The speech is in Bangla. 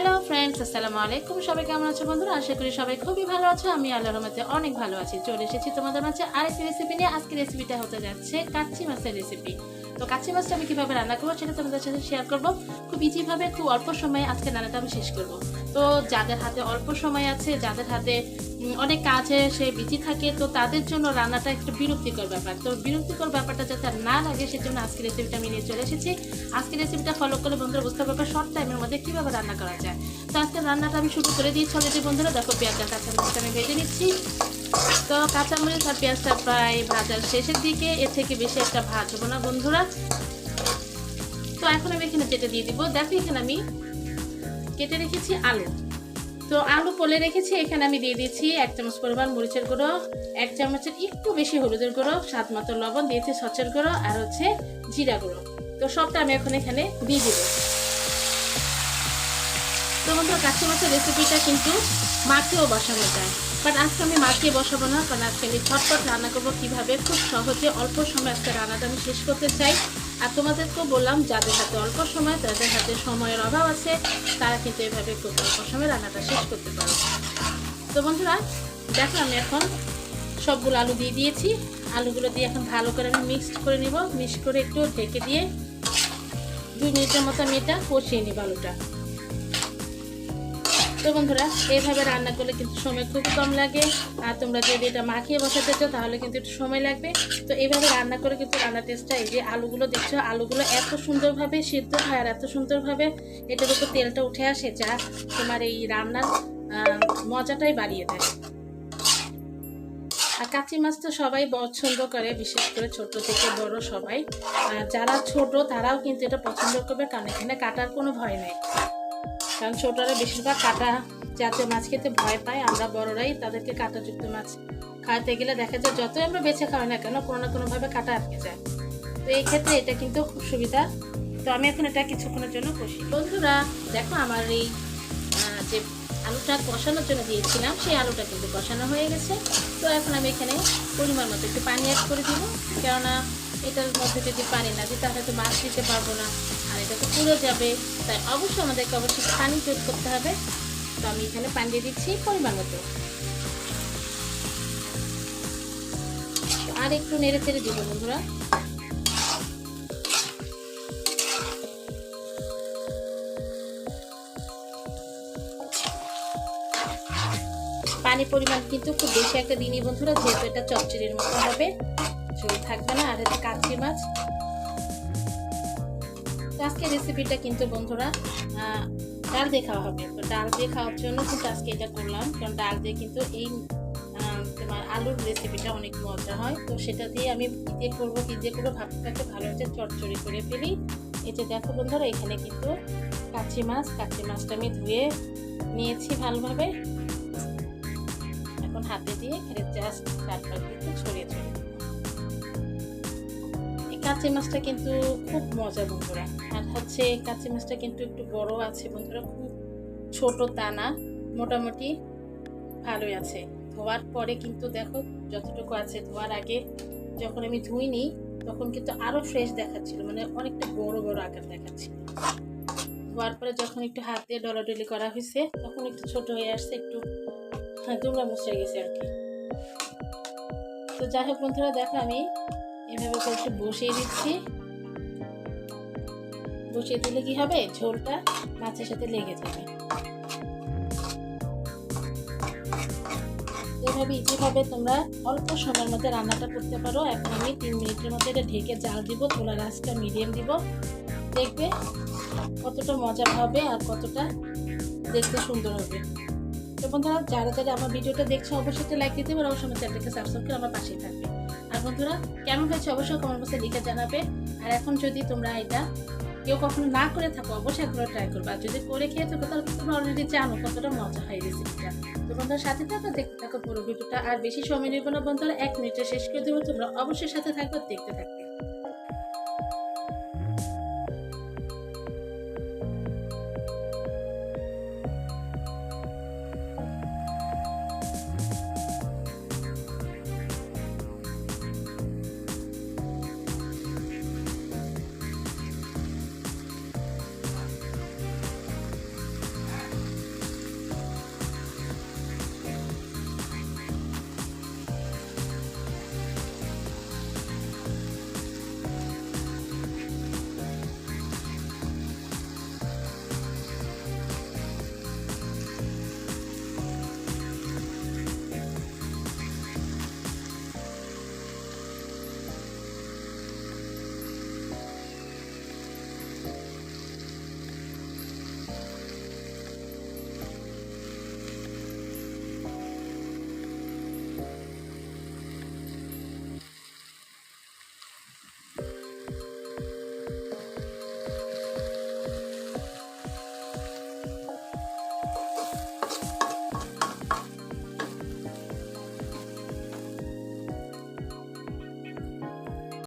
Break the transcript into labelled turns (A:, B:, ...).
A: হ্যালো ফ্রেন্ডস, আসসালামু আলাইকুম। সবাই কেমন আছো বন্ধুরা? আশা করি সবাই খুবই ভালো আছো। আমি আল্লাহর রহমতে অনেক ভালো আছি। চলে এসেছি তোমাদের মাঝে আরেকটি রেসিপি নিয়ে। আজকে রেসিপিটা হতে যাচ্ছে কাচ্চি মাছের রেসিপি। তো কাচ্চি মাছটা আমি কিভাবে রান্না করবো সেটা তোমাদের সাথে শেয়ার করবো। খুব ইজিভাবে, খুব অল্প সময়ে আজকে রান্নাটা আমি শেষ করবো। তো যাদের হাতে অল্প সময় আছে, যাদের হাতে অনেক কাজে সে বিজি থাকে, তো তাদের জন্য রান্নাটা একটু বিরক্তিকর ব্যাপার। তো বিরক্তিকর ব্যাপারটা যাতে না লাগে সেজন্য আজকে রেসিপিটা আমি নিয়ে চলে এসেছি। আজকে রেসিপিটা ফলো করলে বন্ধুরা বুঝতে পারবে শর্ট টাইমের মধ্যে কিভাবে রান্না করা যায়। তো আজকে রান্নাটা আমি শুরু করে দিয়েছি অলরেডি বন্ধুরা। দেখো পেঁয়াজ আর কাঁচামরিচটা আমি ভেজে নিচ্ছি। তো কাঁচামরিচ আর পেঁয়াজটা প্রায় ভাজার শেষের দিকে, এর থেকে বেশি একটা ভাজবো না বন্ধুরা। তো এখন আমি এখানে যেটা দিয়ে দিব, দেখো এখানে আমি কেটে রেখেছি আলু। তো আলু পলে রেখেছি, এখানে আমি দিয়ে দিয়েছি 1 চামচ পরিমাণ মরিচের গুঁড়ো, 1 চামচের একটু বেশি হলুদের গুঁড়ো, স্বাদ মতো লবণ দিয়েছি, সচের গুঁড়ো আর হচ্ছে জিরা গুঁড়ো। তো সবটা আমি এখন এখানে দিয়ে দিব। তো বন্ধুরা কাচ্চি মাছের রেসিপিটা কিন্তু মাখিয়েও বসানো যায়, বাট আজকে আমি মাখিয়ে বসাবো না, কারণ আজকে আমি ঝটপট রান্না করবো কিভাবে খুব সহজে অল্প সময় আজকে রান্নাটা আমি শেষ করতে চাই। আর তোমাদেরকেও বললাম যাদের হাতে অল্প সময়, তাদের হাতে সময়ের অভাব আছে, তারা কিন্তু এভাবে খুব অল্প সময় রান্নাটা শেষ করতে পারো। তো বন্ধুরা দেখো আমি এখন সবগুলো আলু দিয়ে দিয়েছি। আলুগুলো দিয়ে এখন ভালো করে আমি মিক্সড করে নিব। মিক্স করে একটু ঢেকে দিয়ে 2 মিনিটের মতো আমি এটা কষিয়ে নিব আলুটা। তো বন্ধুরা এইভাবে রান্না করলে কিন্তু সময় খুব কম লাগে। আর তোমরা যদি এটা মাখিয়ে বসাতে চাও তাহলে কিন্তু একটু সময় লাগবে। তো এইভাবে রান্না করে কিন্তু রান্নার টেস্টটা, এই যে আলুগুলো দেখছো, আলুগুলো এত সুন্দরভাবে সিদ্ধ হয় আর এত সুন্দরভাবে এটার উপর তেলটা উঠে আসে, যা তোমার এই রান্নার মজাটাই বাড়িয়ে দেয়। আর কাচ্চি মাছ তো সবাই পছন্দ করে, বিশেষ করে ছোট থেকে বড় সবাই। যারা ছোট তারাও কিন্তু এটা পছন্দ করবে, কারণ এখানে কাটার কোনো ভয় নেই। কারণ ছোটরা বেশিরভাগ কাটা জাতীয় মাছ খেতে ভয় পায়, আমরা বড়রাই তাদেরকে কাঁটাযুক্ত মাছ খাওয়াতে গেলে দেখা যায় যতই আমরা বেছে খাওয়াই না কেন, কোনো না কোনোভাবে কাঁটা আটকে যায়। তো এই ক্ষেত্রে এটা কিন্তু খুব সুবিধা। তো আমি এখন এটা কিছুক্ষণের জন্য কষি। বন্ধুরা দেখো আমার এই যে আলুটা কষানোর জন্য দিয়েছিলাম, সেই আলুটা কিন্তু কষানো হয়ে গেছে। তো এখন আমি এখানে পরিমাণ মতো একটু পানি অ্যাড করে দিব, কেননা এটার মধ্যে যদি পানি না দিই তাহলে তো মাছ দিতে পারবো না, আর এটা তো পুড়ে যাবে। তাই অবশ্যই আমাদেরকে পানি যোগ করতে হবে। তো আমি এখানে পানি দিয়ে দিচ্ছি পরিমাণ মতো, আর একটু নেড়ে চেড়ে দিব বন্ধুরা। পানি পরিমাণ কিন্তু খুব বেশি একটা দিনই বন্ধুরা, যেহেতু এটা চচ্চড়ির মতো হবে, ঝোল থাকবে না। আর এটা কাচ্চি মাছ। আজকে রেসিপিটা কিন্তু বন্ধুরা ডাল দিয়ে খাওয়া হবে। তো ডাল দিয়ে খাওয়ার জন্য কিন্তু আজকে এটা করলাম, কারণ ডাল দিয়ে কিন্তু এই তোমার আলুর রেসিপিটা অনেক মজা হয়। তো সেটা দিয়ে আমি কি দিয়ে করবো ভাবটাকে ভালো হচ্ছে চচ্চড়ি করে ফেলি। এই যে দেখো বন্ধুরা এখানে কিন্তু কাচ্চি মাছটা আমি ধুয়ে নিয়েছি ভালোভাবে। এখন হাতে দিয়ে জাস্ট চারপাশ দিকে ছড়িয়ে ছড়িয়ে। কাচ্চি মাছটা কিন্তু খুব মজা বন্ধুরা। আর হচ্ছে কাচ্চি মাছটা কিন্তু একটু বড় আছে বন্ধুরা, খুব ছোট তা না, মোটামুটি ভালোই আছে। ধোয়ার পরে কিন্তু দেখো যতটুকু আছে, ধোয়ার আগে যখন আমি ধুইনি তখন কিন্তু আরো ফ্রেশ দেখাচ্ছিল, মানে অনেকটা বড় বড় আকার দেখাচ্ছিল। ধোয়ার পরে যখন একটু হাত দিয়ে ডলাডলি করা হয়েছে তখন একটু ছোট হয়ে আসছে, একটু দুমড়া মুচড়ে গেছে আর কি। তো যাই হোক বন্ধুরা দেখো আমি এভাবে করে একটু বসিয়ে দিচ্ছি। বসিয়ে দিলে কি হবে, ঝোলটা মাছের সাথে লেগে যাবে। এভাবে ইজিভাবে তোমরা অল্প সময়ের মধ্যে রান্নাটা করতে পারো। এখন আমি 3 মিনিটের মধ্যে এটা ঢেকে জাল দিব, চুলার আঁচটা মিডিয়াম দিব। দেখবে কতটা মজা হবে আর কতটা দেখতে সুন্দর হবে। তো বন্ধুরা যারা যারা আমার ভিডিওটা দেখছো অবশ্যই একটা লাইক দিতে পারো, অবশ্যই আমার চ্যানেলটাকে সাবস্ক্রাইব করে আমার পাশেই থাকবে। আর বন্ধুরা কেমন হয়েছে অবশ্যই কমেন্ট বক্সে লিখে জানাবে। আর এখন যদি তোমরা এটা কেউ কখনো না করে থাকো অবশ্যই একবার ট্রাই করবে, আর যদি করে খেয়ে থাকো তাহলে তোমরা অলরেডি জানো কতটা মজা হয় রেসিপিটা। তো বন্ধুরা সাথে থাকো, দেখতে থাকো পুরো ভিডিওটা। আর বেশি সময় নেব না বন্ধুরা, 1 মিনিটে শেষ করে দেবো। তোমরা অবশ্যই সাথে থাকবে, দেখতে থাকবে।